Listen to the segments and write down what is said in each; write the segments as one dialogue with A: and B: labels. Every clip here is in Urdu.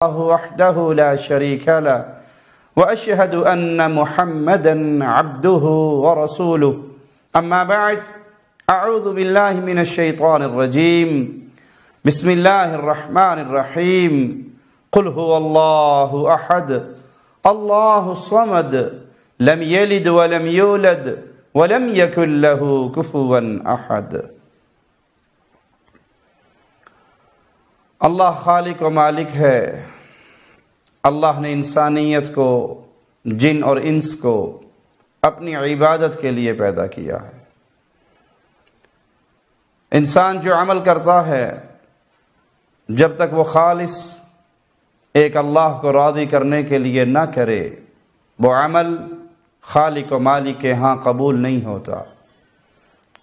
A: وحده لا شريك له وأشهد أن محمدا عبده ورسوله أما بعد أعوذ بالله من الشيطان الرجيم بسم الله الرحمن الرحيم قل هو الله أحد الله الصمد لم يلد ولم يولد ولم يكن له كفوا أحد۔ اللہ خالق و مالک ہے۔ اللہ نے انسانیت کو، جن اور انس کو اپنی عبادت کے لیے پیدا کیا ہے۔ انسان جو عمل کرتا ہے جب تک وہ خالص ایک اللہ کو راضی کرنے کے لیے نہ کرے، وہ عمل خالق و مالک کے ہاں قبول نہیں ہوتا۔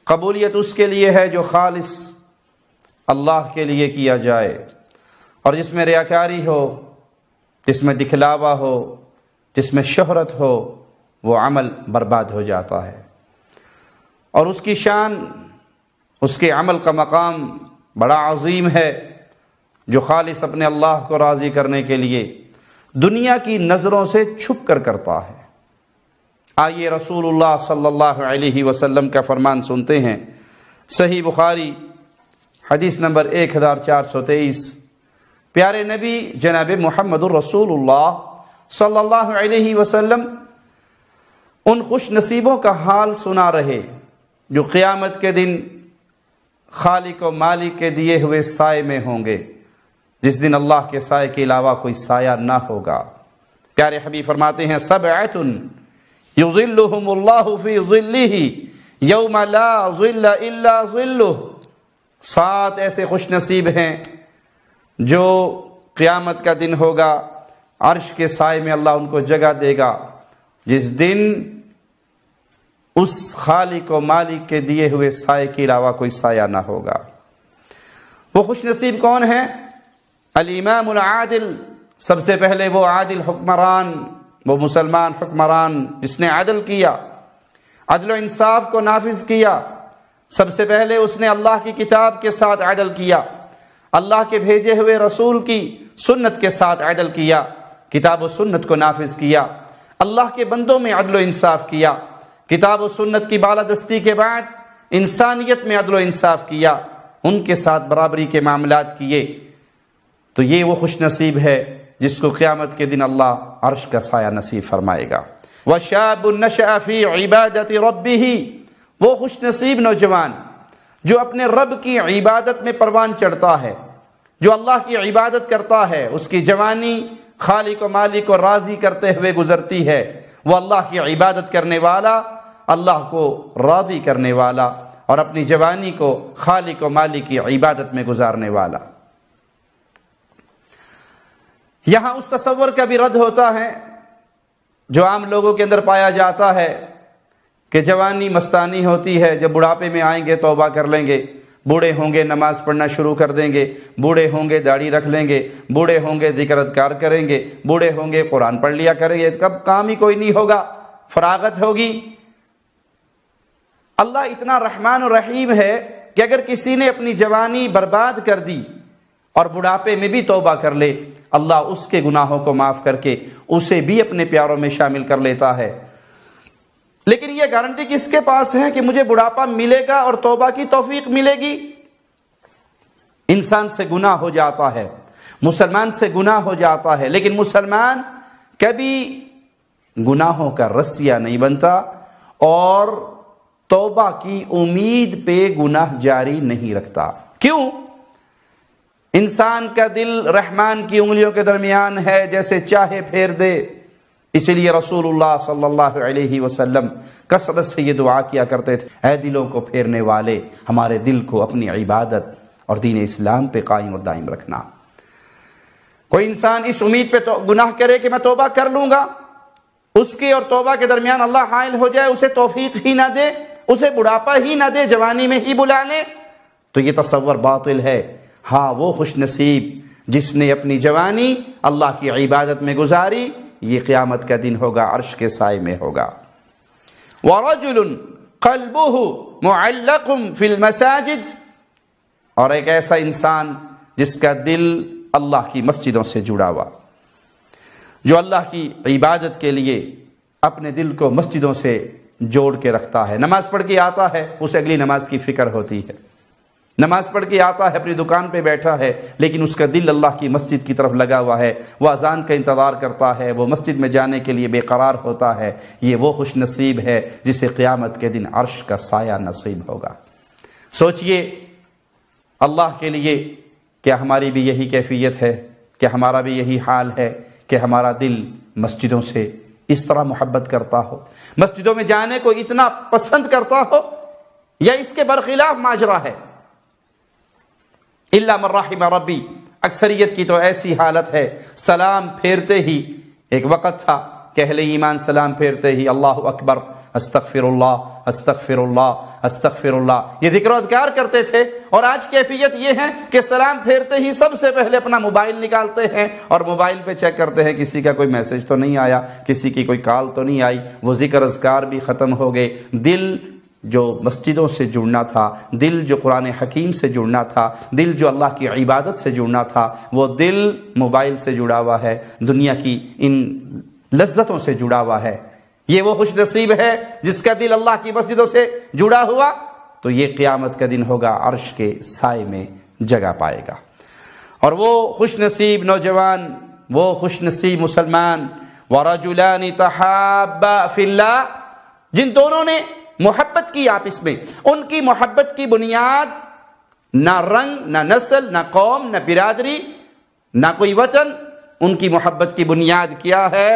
A: قبولیت اس کے لیے ہے جو خالص اللہ کے لیے کیا جائے، اور جس میں ریاکاری ہو، جس میں دکھلاوا ہو، جس میں شہرت ہو، وہ عمل برباد ہو جاتا ہے۔ اور اس کی شان، اس کے عمل کا مقام بڑا عظیم ہے جو خالص اپنے اللہ کو راضی کرنے کے لیے دنیا کی نظروں سے چھپ کر کرتا ہے۔ آئیے رسول اللہ صلی اللہ علیہ وسلم کا فرمان سنتے ہیں۔ صحیح بخاری حدیث نمبر 1423۔ پیارے نبی جناب محمد الرسول اللہ صلی اللہ علیہ وسلم ان خوش نصیبوں کا حال سنا رہے جو قیامت کے دن خالق و مالک کے دیے ہوئے سائے میں ہوں گے، جس دن اللہ کے سائے کے علاوہ کوئی سایہ نہ ہوگا۔ پیارے حبیب فرماتے ہیں سبعۃ یظلھم اللہ فی ظلہ یوم لا ظل الا ظلہ۔ 7 ایسے خوش نصیب ہیں جو قیامت کا دن ہوگا، عرش کے سائے میں اللہ ان کو جگہ دے گا، جس دن اس خالق و مالک کے دیے ہوئے سائے کے علاوہ کوئی سایہ نہ ہوگا۔ وہ خوش نصیب کون ہیں؟ الامام العادل، سب سے پہلے وہ عادل حکمران، وہ مسلمان حکمران جس نے عدل کیا، عدل و انصاف کو نافذ کیا۔ سب سے پہلے اس نے اللہ کی کتاب کے ساتھ عدل کیا، اللہ کے بھیجے ہوئے رسول کی سنت کے ساتھ عدل کیا، کتاب و سنت کو نافذ کیا، اللہ کے بندوں میں عدل و انصاف کیا، کتاب و سنت کی بالادستی کے بعد انسانیت میں عدل و انصاف کیا، ان کے ساتھ برابری کے معاملات کیے۔ تو یہ وہ خوش نصیب ہے جس کو قیامت کے دن اللہ عرش کا سایہ نصیب فرمائے گا۔ وَشَابٌ نَشَأَ فِي عِبَادَةِ رَبِّهِ، وہ خوش نصیب نوجوان جو اپنے رب کی عبادت میں پروان چڑھتا ہے، جو اللہ کی عبادت کرتا ہے، اس کی جوانی خالق و مالک کو راضی کرتے ہوئے گزرتی ہے۔ وہ اللہ کی عبادت کرنے والا، اللہ کو راضی کرنے والا، اور اپنی جوانی کو خالق و مالک کی عبادت میں گزارنے والا۔ یہاں اس تصور کا بھی رد ہوتا ہے جو عام لوگوں کے اندر پایا جاتا ہے کہ جوانی مستانی ہوتی ہے، جب بڑھاپے میں آئیں گے توبہ کر لیں گے، بوڑھے ہوں گے نماز پڑھنا شروع کر دیں گے، بوڑھے ہوں گے داڑھی رکھ لیں گے، بوڑھے ہوں گے ذکر اذکار کریں گے، بوڑھے ہوں گے قرآن پڑھ لیا کریں گے، کب کام ہی کوئی نہیں ہوگا، فراغت ہوگی۔ اللہ اتنا رحمان و رحیم ہے کہ اگر کسی نے اپنی جوانی برباد کر دی اور بڑھاپے میں بھی توبہ کر لے، اللہ اس کے گناہوں کو معاف کر کے اسے بھی اپنے پیاروں میں شامل کر لیتا ہے۔ لیکن یہ گارنٹی کس کے پاس ہے کہ مجھے بڑھاپا ملے گا اور توبہ کی توفیق ملے گی؟ انسان سے گناہ ہو جاتا ہے، مسلمان سے گناہ ہو جاتا ہے، لیکن مسلمان کبھی گناہوں کا رسیہ نہیں بنتا اور توبہ کی امید پہ گناہ جاری نہیں رکھتا۔ کیوں؟ انسان کا دل رحمان کی انگلیوں کے درمیان ہے، جیسے چاہے پھیر دے۔ اسی لیے رسول اللہ صلی اللہ علیہ وسلم کثرت سے یہ دعا کیا کرتے تھے، اے دلوں کو پھیرنے والے، ہمارے دل کو اپنی عبادت اور دین اسلام پہ قائم اور دائم رکھنا۔ کوئی انسان اس امید پہ تو گناہ کرے کہ میں توبہ کر لوں گا، اس کے اور توبہ کے درمیان اللہ حائل ہو جائے، اسے توفیق ہی نہ دے، اسے بڑھاپا ہی نہ دے، جوانی میں ہی بلا لے، تو یہ تصور باطل ہے۔ ہاں، وہ خوش نصیب جس نے اپنی جوانی اللہ کی عبادت میں گزاری، یہ قیامت کا دن ہوگا، عرش کے سائے میں ہوگا۔ وَرَجُلٌ قَلْبُهُ مُعَلَّقٌ فِي الْمَسَاجِدِ، اور ایک ایسا انسان جس کا دل اللہ کی مسجدوں سے جڑا ہوا، جو اللہ کی عبادت کے لیے اپنے دل کو مسجدوں سے جوڑ کے رکھتا ہے۔ نماز پڑھ کے آتا ہے، اسے اگلی نماز کی فکر ہوتی ہے، نماز پڑھ کے آتا ہے، اپنی دکان پہ بیٹھا ہے، لیکن اس کا دل اللہ کی مسجد کی طرف لگا ہوا ہے، وہ اذان کا انتظار کرتا ہے، وہ مسجد میں جانے کے لیے بے قرار ہوتا ہے۔ یہ وہ خوش نصیب ہے جسے قیامت کے دن عرش کا سایہ نصیب ہوگا۔ سوچئے اللہ کے لیے کیا ہماری بھی یہی کیفیت ہے؟ کیا ہمارا بھی یہی حال ہے کہ ہمارا دل مسجدوں سے اس طرح محبت کرتا ہو، مسجدوں میں جانے کو اتنا پسند کرتا ہو، یا اس کے برخلاف ماجرا ہے؟ الا من رحم ربی، اکثریت کی تو ایسی حالت ہے، سلام پھیرتے ہی، ایک وقت تھا کہ اہل ایمان سلام پھیرتے ہی اللہ اکبر، استغفر اللہ استغفر اللہ استغفر اللہ، یہ ذکر و اذکار کرتے تھے، اور آج کیفیت یہ ہے کہ سلام پھیرتے ہی سب سے پہلے اپنا موبائل نکالتے ہیں اور موبائل پہ چیک کرتے ہیں کسی کا کوئی میسج تو نہیں آیا، کسی کی کوئی کال تو نہیں آئی، وہ ذکر اذکار بھی ختم ہو گئے۔ دل جو مسجدوں سے جڑنا تھا، دل جو قرآن حکیم سے جڑنا تھا، دل جو اللہ کی عبادت سے جڑنا تھا، وہ دل موبائل سے جڑا ہوا ہے، دنیا کی ان لذتوں سے جڑا ہوا ہے۔ یہ وہ خوش نصیب ہے جس کا دل اللہ کی مسجدوں سے جڑا ہوا، تو یہ قیامت کا دن ہوگا، عرش کے سائے میں جگہ پائے گا۔ اور وہ خوش نصیب نوجوان، وہ خوش نصیب مسلمان، وَرَجُلَانِ تَحَابَّا فِي اللَّهِ، جن دونوں نے محبت کی آپس میں، ان کی محبت کی بنیاد نہ رنگ، نہ نسل، نہ قوم، نہ برادری، نہ کوئی وطن، ان کی محبت کی بنیاد کیا ہے؟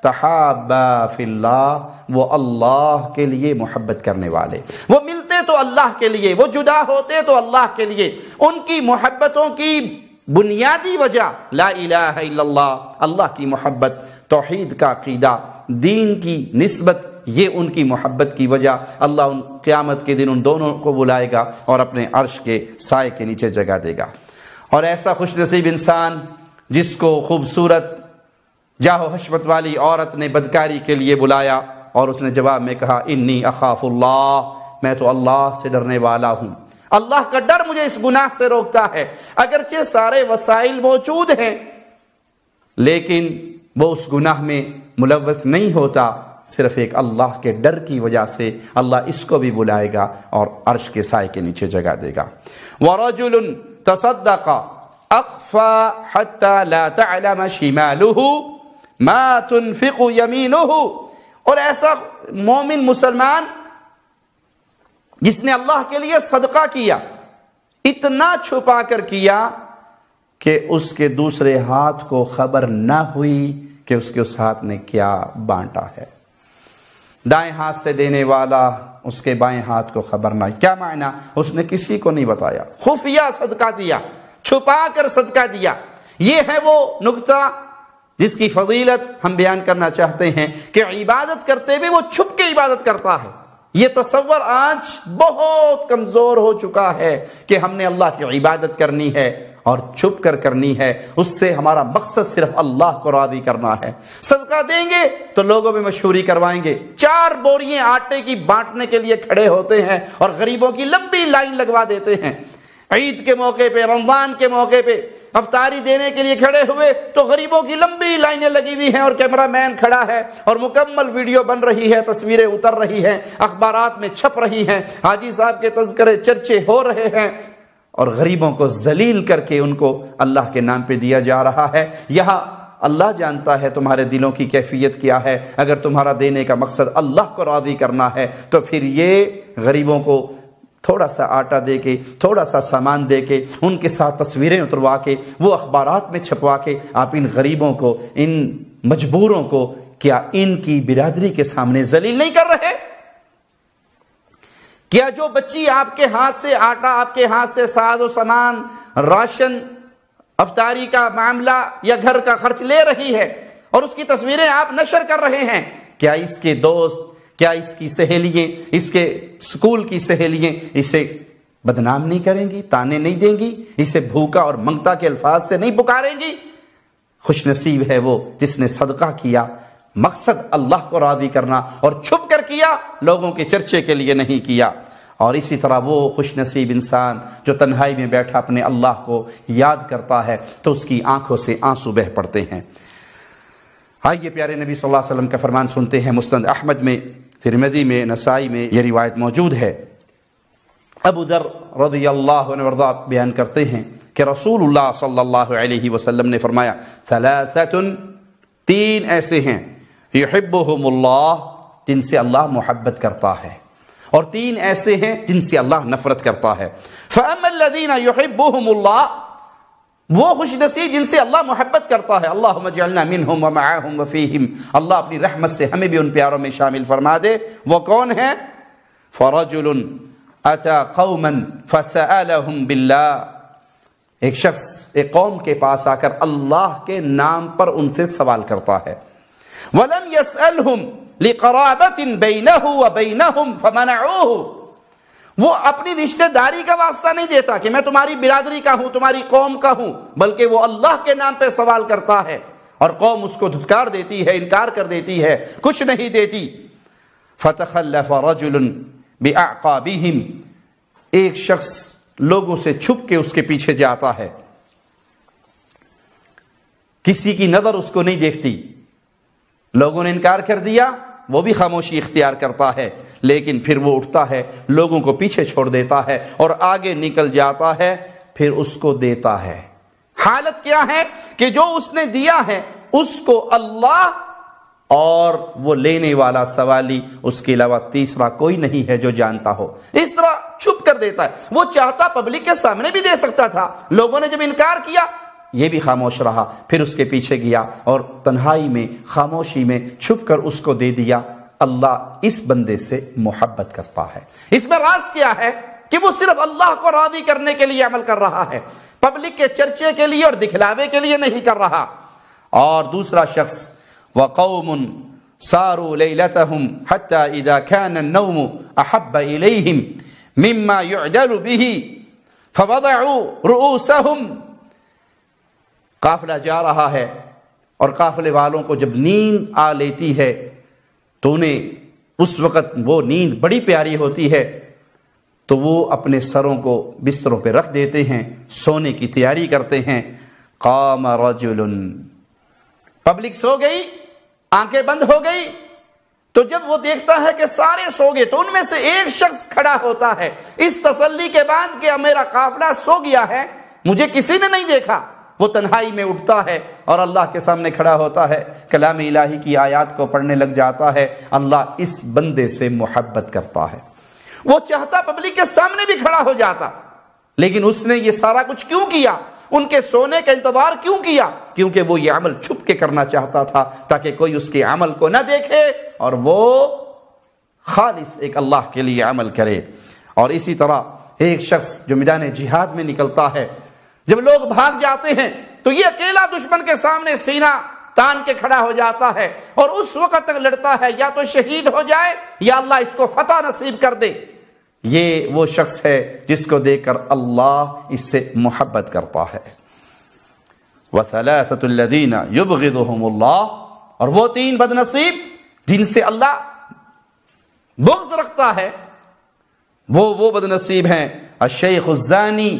A: تحابا فی اللہ، وہ اللہ کے لیے محبت کرنے والے، وہ ملتے تو اللہ کے لیے، وہ جدا ہوتے تو اللہ کے لیے۔ ان کی محبتوں کی بنیادی وجہ لا الہ الا اللہ، اللہ کی محبت، توحید کا عقیدہ، دین کی نسبت، یہ ان کی محبت کی وجہ۔ اللہ ان قیامت کے دن ان دونوں کو بلائے گا اور اپنے عرش کے سائے کے نیچے جگہ دے گا۔ اور ایسا خوش نصیب انسان جس کو خوبصورت جاہ و حشمت والی عورت نے بدکاری کے لیے بلایا اور اس نے جواب میں کہا انی اخاف اللہ، میں تو اللہ سے ڈرنے والا ہوں، اللہ کا ڈر مجھے اس گناہ سے روکتا ہے۔ اگرچہ سارے وسائل موجود ہیں لیکن وہ اس گناہ میں ملوث نہیں ہوتا، صرف ایک اللہ کے ڈر کی وجہ سے اللہ اس کو بھی بلائے گا اور عرش کے سائے کے نیچے جگہ دے گا۔ وَرَجُلٌ تَصَدَّقَ أَخْفَى حَتَّى لَا تَعْلَمَ شِمَالُهُ مَا تُنْفِقُ يَمِينُهُ، اور ایسا مومن مسلمان جس نے اللہ کے لیے صدقہ کیا، اتنا چھپا کر کیا کہ اس کے دوسرے ہاتھ کو خبر نہ ہوئی کہ اس کے اس ہاتھ نے کیا بانٹا ہے۔ دائیں ہاتھ سے دینے والا اس کے بائیں ہاتھ کو خبر نہ، کیا معنی؟ اس نے کسی کو نہیں بتایا، خفیہ صدقہ دیا، چھپا کر صدقہ دیا۔ یہ ہے وہ نقطہ جس کی فضیلت ہم بیان کرنا چاہتے ہیں کہ عبادت کرتے ہوئے وہ چھپ کے عبادت کرتا ہے۔ یہ تصور آج بہت کمزور ہو چکا ہے کہ ہم نے اللہ کی عبادت کرنی ہے اور چھپ کر کرنی ہے، اس سے ہمارا مقصد صرف اللہ کو راضی کرنا ہے۔ صدقہ دیں گے تو لوگوں میں مشہوری کروائیں گے، 4 بوریاں آٹے کی بانٹنے کے لیے کھڑے ہوتے ہیں اور غریبوں کی لمبی لائن لگوا دیتے ہیں۔ عید کے موقع پہ، رمضان کے موقع پہ افطاری دینے کے لیے کھڑے ہوئے تو غریبوں کی لمبی لائنیں لگی ہوئی ہیں اور کیمرہ مین کھڑا ہے اور مکمل ویڈیو بن رہی ہے، تصویریں اتر رہی ہیں، اخبارات میں چھپ رہی ہیں، حاجی صاحب کے تذکرے چرچے ہو رہے ہیں، اور غریبوں کو ذلیل کر کے ان کو اللہ کے نام پہ دیا جا رہا ہے۔ یہاں اللہ جانتا ہے تمہارے دلوں کی کیفیت کیا ہے۔ اگر تمہارا دینے کا مقصد اللہ کو راضی کرنا ہے تو پھر یہ غریبوں کو تھوڑا سا آٹا دے کے، تھوڑا سا سامان دے کے، ان کے ساتھ تصویریں اتروا کے، وہ اخبارات میں چھپوا کے آپ ان غریبوں کو، ان مجبوروں کو، کیا ان کی برادری کے سامنے ذلیل نہیں کر رہے؟ کیا جو بچی آپ کے ہاتھ سے آٹا، آپ کے ہاتھ سے ساز و سامان، راشن، افطاری کا معاملہ یا گھر کا خرچ لے رہی ہے اور اس کی تصویریں آپ نشر کر رہے ہیں، کیا اس کے دوست، کیا اس کی سہیلیاں، اس کے سکول کی سہیلیاں اسے بدنام نہیں کریں گی، تانے نہیں دیں گی، اسے بھوکا اور منگتا کے الفاظ سے نہیں پکاریں گی؟ خوش نصیب ہے وہ جس نے صدقہ کیا، مقصد اللہ کو راضی کرنا، اور چھپ کر کیا، لوگوں کے چرچے کے لیے نہیں کیا۔ اور اسی طرح وہ خوش نصیب انسان جو تنہائی میں بیٹھا اپنے اللہ کو یاد کرتا ہے تو اس کی آنکھوں سے آنسو بہہ پڑتے ہیں۔ آئیے پیارے نبی صلی اللہ علیہ وسلم کا فرمان سنتے ہیں۔ مسند احمد میں، ترمذی میں، نسائی میں یہ روایت موجود ہے۔ ابو ذر رضی اللہ عنہ وارضاہ بیان کرتے ہیں کہ رسول اللہ صلی اللہ علیہ وسلم نے فرمایا، ثلاثۃ، تین ایسے ہیں، یحبہم اللہ، جن سے اللہ محبت کرتا ہے، اور تین ایسے ہیں جن سے اللہ نفرت کرتا ہے۔ فَأَمَّا الَّذِينَ يُحِبُّهُمُ اللَّهُ، وہ خوش نصیب جن سے اللہ محبت کرتا ہے، اللہم اجعلنا منہم ومعاہم وفیہم، اللہ اپنی رحمت سے ہمیں بھی ان پیاروں میں شامل فرما دے۔ وہ کون ہیں؟ فَرَجُلٌ أَتَى قَوْمًا فَسَأَلَهُمْ بِاللَّهِ، ایک شخص ایک قوم کے پاس آ کر اللہ کے نام پر ان سے سوال کرتا ہے۔ وَلَمْ يَسْأَلْهُمْ لِقَرَابَةٍ بَيْنَهُ وَبَيْنَهُمْ فَمَنَعُوهُ، وہ اپنی رشتہ داری کا واسطہ نہیں دیتا کہ میں تمہاری برادری کا ہوں، تمہاری قوم کا ہوں، بلکہ وہ اللہ کے نام پہ سوال کرتا ہے اور قوم اس کو دھتکار دیتی ہے، انکار کر دیتی ہے، کچھ نہیں دیتی۔ فَتَخَلَّفَ رَجُلٌ بِأَعْقَابِهِمْ، ایک شخص لوگوں سے چھپ کے اس کے پیچھے جاتا ہے، کسی کی نظر اس کو نہیں دیکھتی، لوگوں نے انکار کر دیا، وہ بھی خاموشی اختیار کرتا ہے، لیکن پھر وہ اٹھتا ہے، لوگوں کو پیچھے چھوڑ دیتا ہے اور آگے نکل جاتا ہے، پھر اس کو دیتا ہے۔ حالت کیا ہے کہ جو اس نے دیا ہے اس کو اللہ اور وہ لینے والا سوالی، اس کے علاوہ تیسرا کوئی نہیں ہے جو جانتا ہو، اس طرح چھپ کر دیتا ہے۔ وہ چاہتا پبلک کے سامنے بھی دے سکتا تھا، لوگوں نے جب انکار کیا یہ بھی خاموش رہا، پھر اس کے پیچھے گیا اور تنہائی میں، خاموشی میں چھپ کر اس کو دے دیا۔ اللہ اس بندے سے محبت کرتا ہے۔ اس میں راز کیا ہے کہ وہ صرف اللہ کو راضی کرنے کے لیے عمل کر رہا ہے، پبلک کے چرچے کے لیے اور دکھلاوے کے لیے نہیں کر رہا۔ اور دوسرا شخص، وَقَوْمٌ سَارُوا لَيْلَتَهُمْ حَتَّى إِذَا كَانَ النَّوْمُ أَحَبَّ إِلَيْهِمْ مِمَّا يُعْجَلُ بِهِ فَوَضَعُوا رُؤُوسَهُمْ، قافلہ جا رہا ہے اور قافلے والوں کو جب نیند آ لیتی ہے تو انہیں اس وقت وہ نیند بڑی پیاری ہوتی ہے تو وہ اپنے سروں کو بستروں پہ رکھ دیتے ہیں، سونے کی تیاری کرتے ہیں۔ قام رجل، پبلک سو گئی، آنکھیں بند ہو گئی، تو جب وہ دیکھتا ہے کہ سارے سو گئے تو ان میں سے ایک شخص کھڑا ہوتا ہے، اس تسلی کے بعد کہ میرا قافلہ سو گیا ہے، مجھے کسی نے نہیں دیکھا، وہ تنہائی میں اٹھتا ہے اور اللہ کے سامنے کھڑا ہوتا ہے، کلام الہی کی آیات کو پڑھنے لگ جاتا ہے۔ اللہ اس بندے سے محبت کرتا ہے۔ وہ چاہتا پبلک کے سامنے بھی کھڑا ہو جاتا، لیکن اس نے یہ سارا کچھ کیوں کیا؟ ان کے سونے کا انتظار کیوں کیا؟ کیونکہ وہ یہ عمل چھپ کے کرنا چاہتا تھا تاکہ کوئی اس کے عمل کو نہ دیکھے اور وہ خالص ایک اللہ کے لیے عمل کرے۔ اور اسی طرح ایک شخص جو میدان جہاد میں نکلتا ہے، جب لوگ بھاگ جاتے ہیں تو یہ اکیلا دشمن کے سامنے سینہ تان کے کھڑا ہو جاتا ہے اور اس وقت تک لڑتا ہے یا تو شہید ہو جائے یا اللہ اس کو فتح نصیب کر دے۔ یہ وہ شخص ہے جس کو دیکھ کر اللہ اس سے محبت کرتا ہے۔ وَثَلَاثَةُ الَّذِينَ يُبْغِضُهُمُ اللَّهُ، اور وہ تین بد نصیب جن سے اللہ بغض رکھتا ہے، وہ بد نصیب ہیں۔ الشیخ الزانی،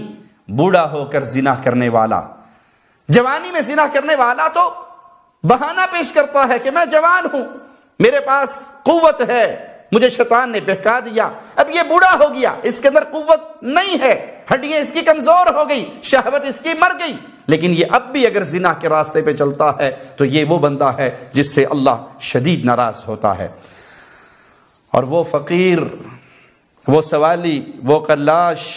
A: بوڑھا ہو کر زنا کرنے والا۔ جوانی میں زنا کرنے والا تو بہانہ پیش کرتا ہے کہ میں جوان ہوں، میرے پاس قوت ہے، مجھے شیطان نے بہکا دیا، اب یہ بوڑھا ہو گیا، اس کے اندر قوت نہیں ہے، ہڈیاں اس کی کمزور ہو گئی، شہوت اس کی مر گئی، لیکن یہ اب بھی اگر زنا کے راستے پہ چلتا ہے تو یہ وہ بندہ ہے جس سے اللہ شدید ناراض ہوتا ہے۔ اور وہ فقیر، وہ سوالی، وہ قلاش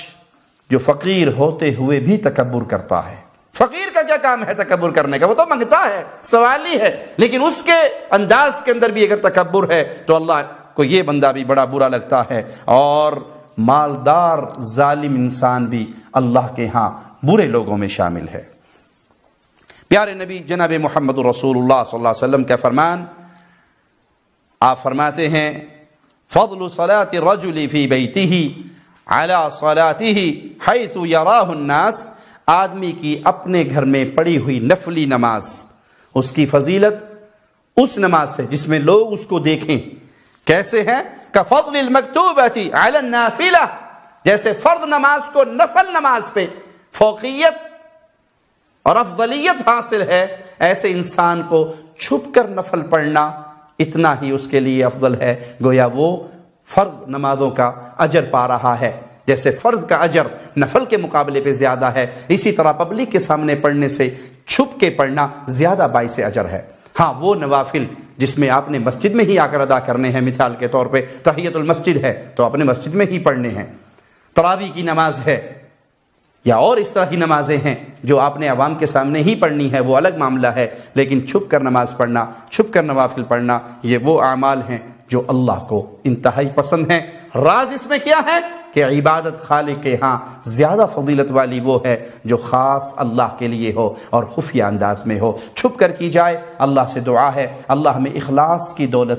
A: جو فقیر ہوتے ہوئے بھی تکبر کرتا ہے۔ فقیر کا کیا کام ہے تکبر کرنے کا؟ وہ تو منگتا ہے، سوالی ہے، لیکن اس کے انداز کے اندر بھی اگر تکبر ہے تو اللہ کو یہ بندہ بھی بڑا برا لگتا ہے۔ اور مالدار ظالم انسان بھی اللہ کے ہاں برے لوگوں میں شامل ہے۔ پیارے نبی جناب محمد رسول اللہ صلی اللہ علیہ وسلم کا فرمان، آپ فرماتے ہیں فضل صلاة الرجل فی بیتہ علی صلاتہ حیث یراہ الناس، آدمی کی اپنے گھر میں پڑی ہوئی نفلی نماز، اس کی فضیلت اس نماز سے جس میں لوگ اس کو دیکھیں، کیسے ہیں؟ کفضل المکتوبۃ علی النافلہ، جیسے فرض نماز کو نفل نماز پہ فوقیت اور افضلیت حاصل ہے، ایسے انسان کو چھپ کر نفل پڑھنا اتنا ہی اس کے لیے افضل ہے، گویا وہ فرض نمازوں کا اجر پا رہا ہے۔ جیسے فرض کا اجر نفل کے مقابلے پہ زیادہ ہے، اسی طرح پبلک کے سامنے پڑھنے سے چھپ کے پڑھنا زیادہ باعث اجر ہے۔ ہاں وہ نوافل جس میں آپ نے مسجد میں ہی آ کر ادا کرنے ہیں، مثال کے طور پہ تحیۃ المسجد ہے تو آپ نے مسجد میں ہی پڑھنے ہیں، تراویح کی نماز ہے یا اور اس طرح کی نمازیں ہیں جو آپ نے عوام کے سامنے ہی پڑھنی ہے، وہ الگ معاملہ ہے، لیکن چھپ کر نماز پڑھنا، چھپ کر نوافل پڑھنا، یہ وہ اعمال ہیں جو اللہ کو انتہائی پسند ہیں۔ راز اس میں کیا ہے کہ عبادت خالق کے ہاں زیادہ فضیلت والی وہ ہے جو خاص اللہ کے لیے ہو اور خفیہ انداز میں ہو، چھپ کر کی جائے۔ اللہ سے دعا ہے اللہ ہمیں اخلاص کی دولت